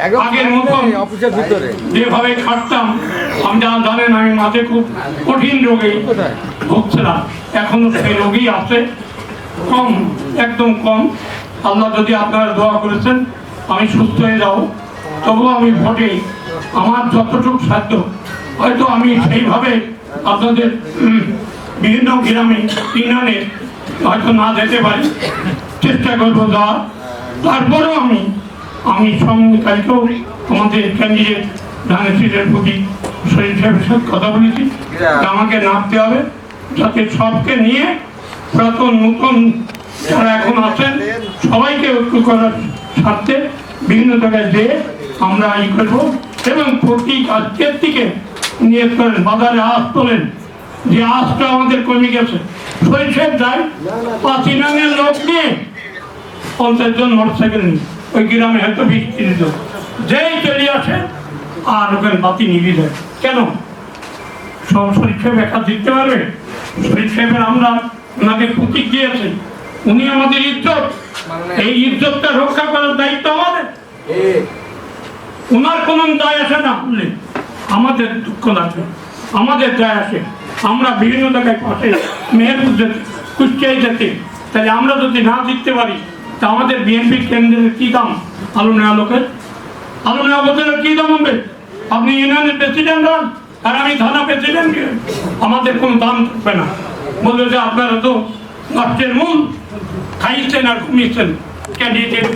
আগের মতন যেভাবে খাটতাম, আমি যা জানেন আমি মাঝে খুব কঠিন রোগে ভুগছিলাম, এখনো সেই রোগী আছে, কম, একদম কম। আল্লাহ যদি আপনারা দোয়া করেছেন আমি সুস্থ হয়ে যাব, তবুও আমি ভোটে আমার যতটুকু সাধ্য, হয়তো আমি সেইভাবে আপনাদের বিভিন্ন গ্রামে ইউনিয়নে হয়তো না যেতে পারি, চেষ্টা করবো যাওয়ার। তারপরেও আমি সঙ্গে কালকেও আমাদের ক্যান্ডিডেট ধানের শীষের প্রতি শরীর সাহেবের সাথে কথা বলেছি, আমাকে নামতে হবে যাতে সবকে নিয়ে পুরাতন নতুন যারা এখন আছেন সবাইকে ঐক্য করার স্বার্থে বিভিন্ন জায়গায় যেয়ে আমরা ই করবো। এবং প্রতি আজকের থেকে নিয়ে করেন, বাজারে আঁশ তোলেন, যে আঁশটা আমাদের কমে গেছে। শরীর সাহেব যায় 5 ইউনিয়নের লোক নিয়ে 50 জন মোটরসাইকেল নিয়ে ওই গ্রামে হয়তো 20-30 জন যেই চলে আসে আর ওখানে বাতি নিভে যায়। কেন? শরীর সাহেব একা দিতে পারবে? শরীর সাহেবের আমরা ওনাকে প্রতীক দিয়েছি, উনি আমাদের ইজ্জত, এই ইজ্জতটা রক্ষা করার দায়িত্ব আমাদের। ওনার কোনো দায় আসে না, আমাদের দুঃখ লাগে, আমাদের দায় আসে। আমরা বিভিন্ন জায়গায় পাশে মেহেরপুর যেতে, কুষ্টিয়ায় যেতে, তাহলে আমরা যদি না জিততে পারি তা আমাদের বিএনপি কেন্দ্রের কী দাম? আলু নেওয়া লোকের, আলু নেওয়া বোঝের কী দাম হবে? আপনি ইউনিয়নের প্রেসিডেন্ট হন আর আমি থানা প্রেসিডেন্ট, আমাদের কোনো দাম থাকবে না। বললো যে আপনারা তো নষ্টের মূল, খাইয়েছেন আর ঘুমিয়েছেন ক্যান্ডিডেট